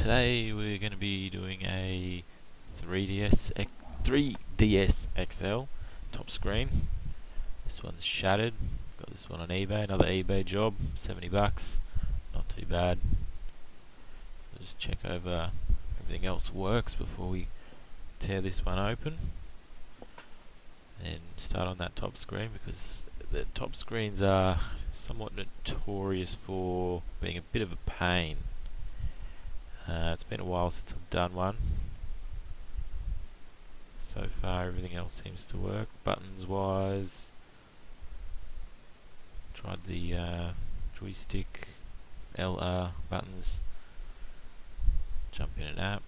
Today we're going to be doing a 3DS XL top screen. This one's shattered. Got this one on eBay, another eBay job, 70 bucks. Not too bad. So just check over everything else works before we tear this one open. And start on that top screen, because the top screens are somewhat notorious for being a bit of a pain. It's been a while since I've done one. So far everything else seems to work. Buttons wise, tried the joystick LR buttons, jump in an app,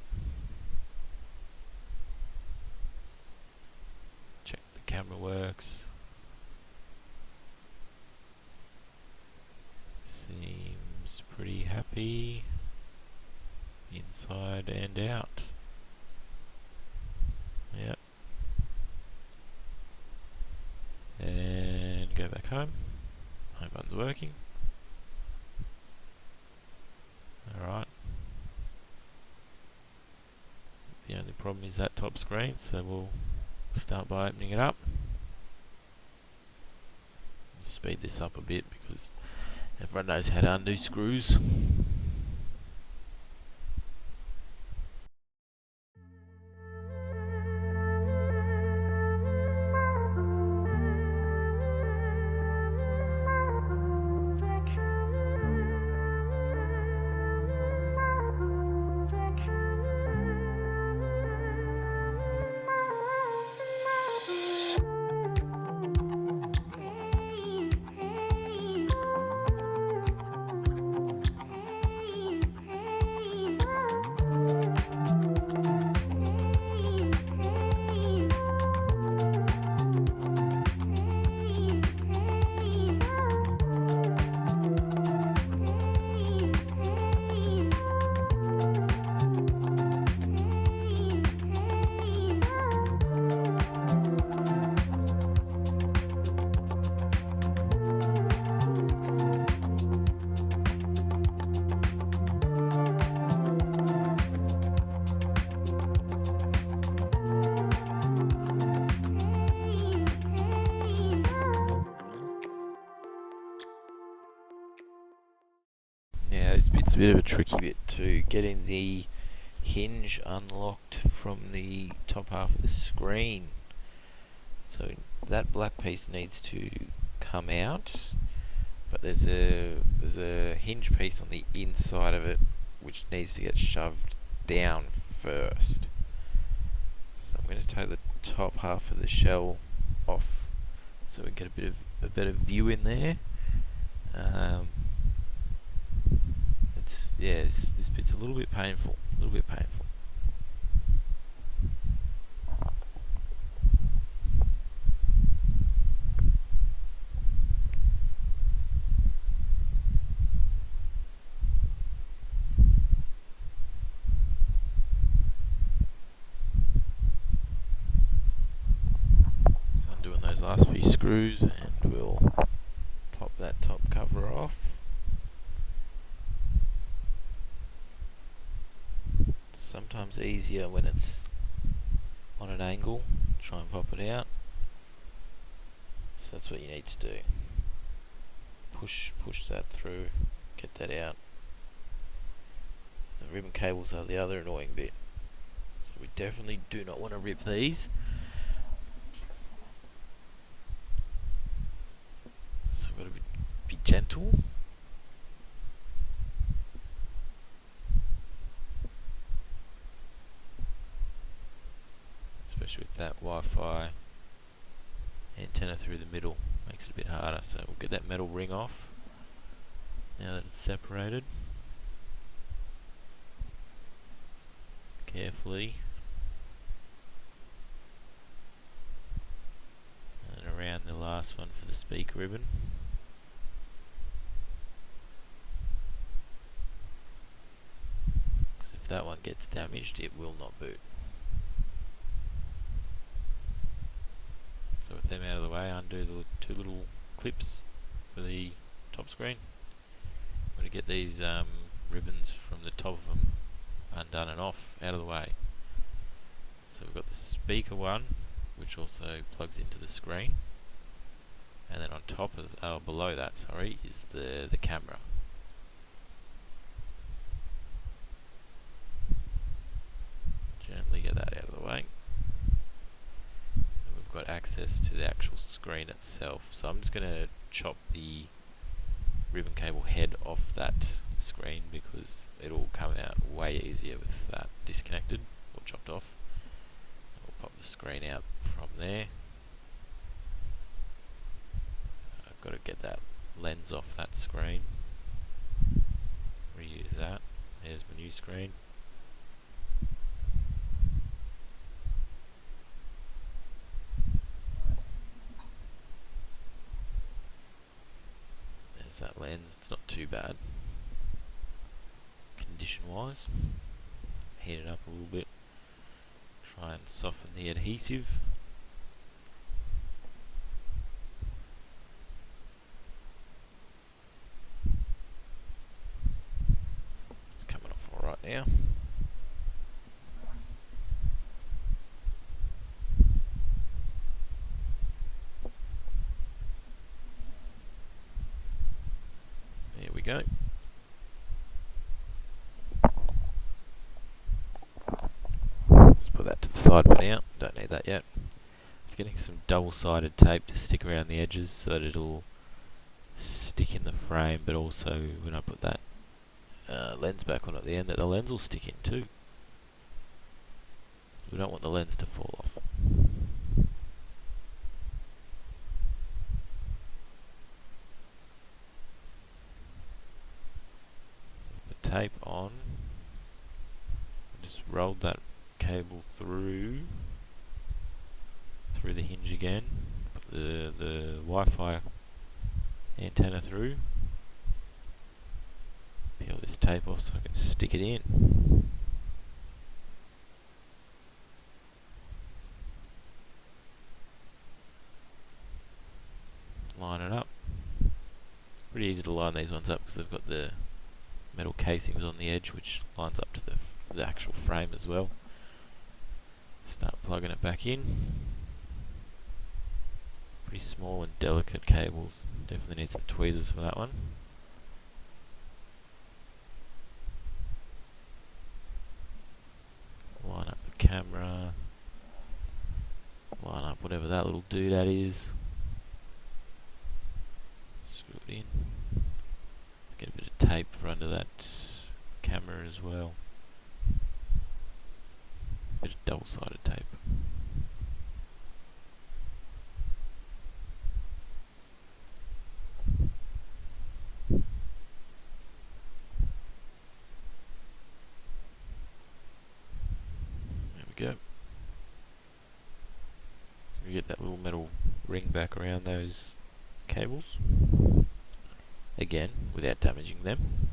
check the camera works. Seems pretty happy inside and out. Yep. And go back home. Home button's working. Alright. The only problem is that top screen, so we'll start by opening it up. Speed this up a bit because everyone knows how to undo screws. Yeah, this bit's a bit of a tricky bit to getting the hinge unlocked from the top half of the screen. So that black piece needs to come out, but there's a hinge piece on the inside of it which needs to get shoved down first. So I'm going to take the top half of the shell off so we get a better view in there. This bit's a little bit painful. So undoing those last few screws, and we'll pop that top cover off. Sometimes easier when it's on an angle. Try and pop it out. So that's what you need to do. Push that through, get that out. The ribbon cables are the other annoying bit. So we definitely do not want to rip these. So we've got to be gentle. Especially with that Wi-Fi antenna through the middle, makes it a bit harder. So we'll get that metal ring off now that it's separated. Carefully. And around the last one for the speaker ribbon. Because if that one gets damaged, it will not boot. So with them out of the way, undo the two little clips for the top screen. I'm going to get these ribbons from the top of them done and off, out of the way. So we've got the speaker one, which also plugs into the screen, and then on top of, below that, sorry, is the camera. Gently get that out of the way. And we've got access to the actual screen itself. So I'm just going to chop the ribbon cable head off that screen because it'll come out way easier with that disconnected or chopped off. We'll pop the screen out from there. I've got to get that lens off that screen. Reuse that. There's my new screen. There's that lens. It's not too bad condition wise. Heat it up a little bit. Try and soften the adhesive. It's coming off alright now. There we go. Just put that to the side for now. Don't need that yet. Just getting some double-sided tape to stick around the edges so that it'll stick in the frame, but also when I put that lens back on at the end, that the lens will stick in too. We don't want the lens to fall off. With the tape on, I just rolled that cable through the hinge again, put the Wi-Fi antenna through, peel this tape off so I can stick it in. Line it up. Pretty easy to line these ones up because they've got the metal casings on the edge which lines up to the actual frame as well. Start plugging it back in. Pretty small and delicate cables. Definitely need some tweezers for that one. Line up the camera. Line up whatever that little doodad is. Screw it in. Get a bit of tape for under that camera as well. Bit of double-sided tape. There we go. We get that little metal ring back around those cables. Again, without damaging them.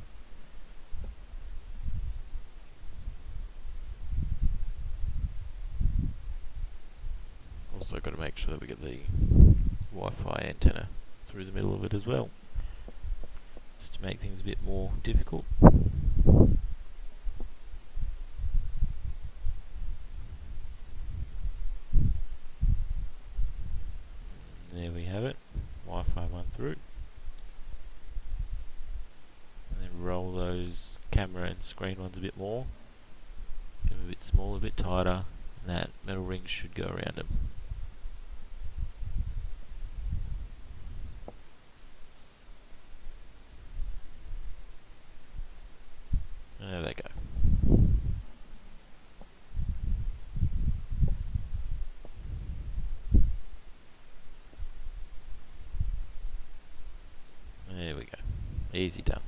Also got to make sure that we get the Wi-Fi antenna through the middle of it as well, just to make things a bit more difficult. There we have it, Wi-Fi one through. And then roll those camera and screen ones a bit more. Get them a bit smaller, a bit tighter, and that metal ring should go around them. There they go. There we go. Easy done.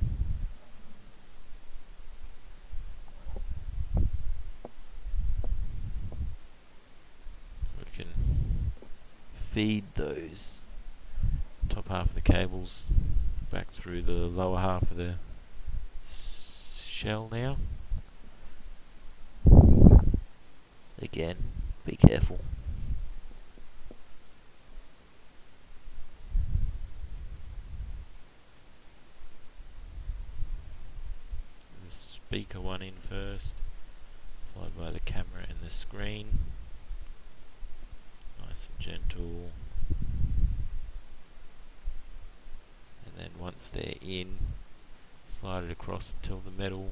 So we can feed those top half of the cables back through the lower half of the shell now. Again, be careful. The speaker one in first. Slide by the camera and the screen. Nice and gentle. And then once they're in, slide it across until the metal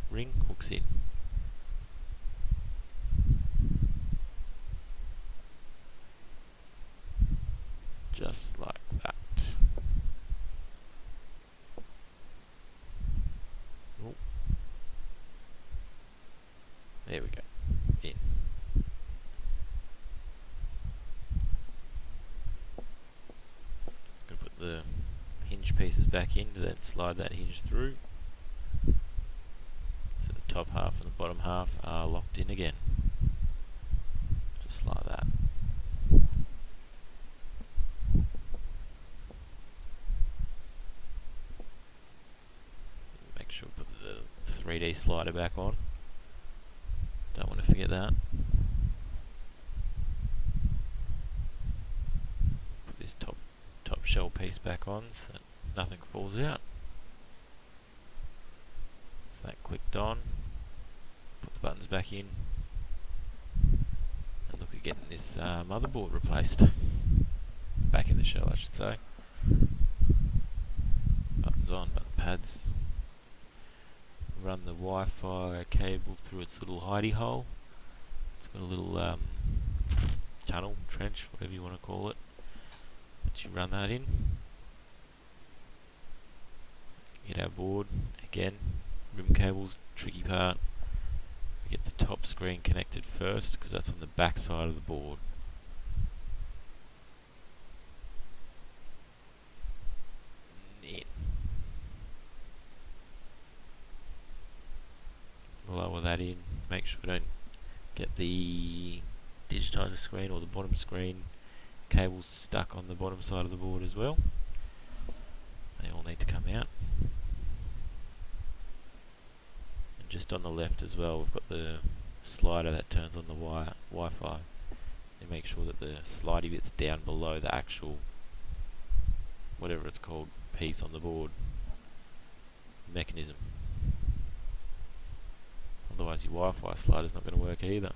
ring hooks in. Just like that. Oh. There we go. In. Gonna put the hinge pieces back in to then slide that hinge through. So the top half and the bottom half are locked in again. Just like that. Make sure put the 3D slider back on. Don't want to forget that. Put this top shell piece back on so that nothing falls out. So that clicked on. Put the buttons back in. And look at getting this motherboard replaced. Back in the shell, I should say. Buttons on, button pads. Run the Wi-Fi cable through its little hidey hole. It's got a little tunnel, trench, whatever you want to call it. Once you run that in, get our board again. Rim cables, tricky part. We get the top screen connected first because that's on the back side of the board. In. Lower that in. Make sure we don't get the digitizer screen or the bottom screen cables stuck on the bottom side of the board as well. They all need to come out. And just on the left as well, we've got the slider that turns on the Wi-Fi. And make sure that the slidey bit's down below the actual, whatever it's called, piece on the board. Mechanism. Otherwise your Wi-Fi slider's not going to work either.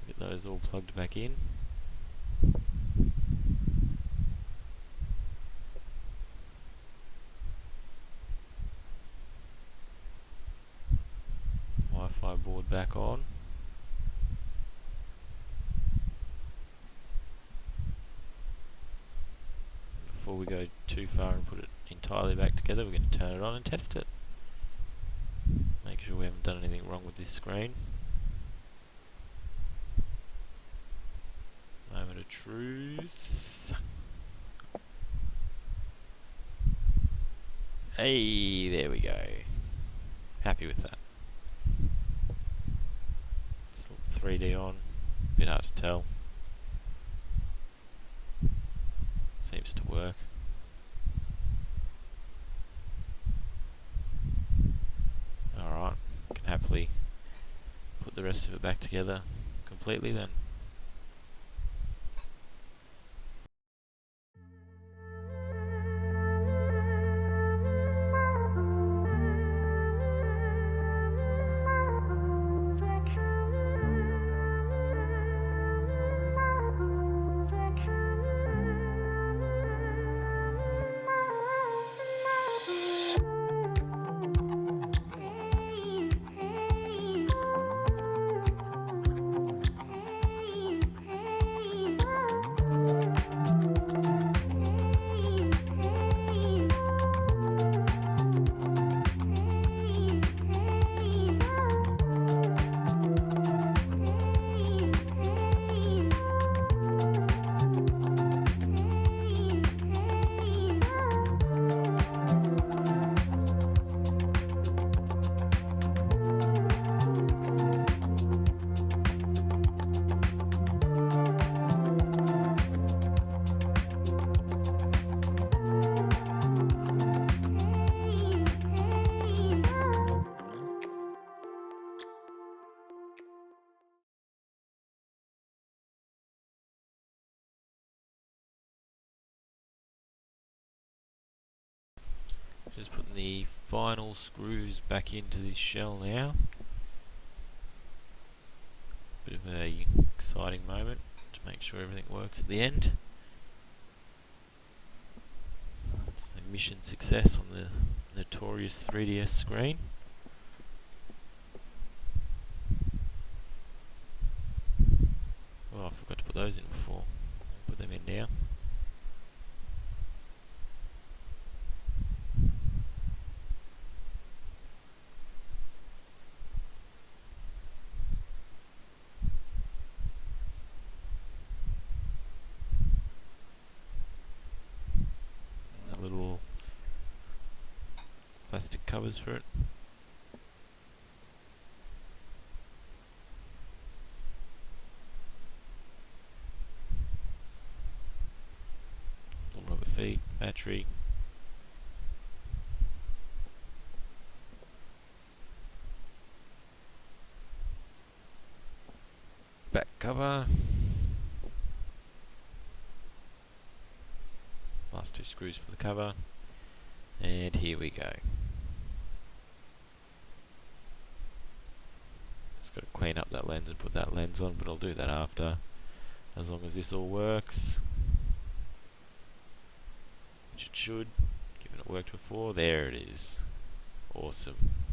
Get those all plugged back in. Wi-Fi board back on. Before we go too far and put it entirely back together, we're going to turn it on and test it. Make sure we haven't done anything wrong with this screen. Moment of truth. Hey, there we go. Happy with that. Just 3D on. Bit hard to tell. Seems to work. Alright, can happily put the rest of it back together completely then. Just putting the final screws back into this shell now. Bit of a exciting moment to make sure everything works at the end. So mission success on the notorious 3DS screen. Oh, I forgot to put those in before. I'll put them in now. And the little plastic covers for it. Little rubber feet, battery. Back cover. Last 2 screws for the cover. And here we go. Just got to clean up that lens and put that lens on, but I'll do that after, as long as this all works. Which it should, given it worked before. There it is. Awesome.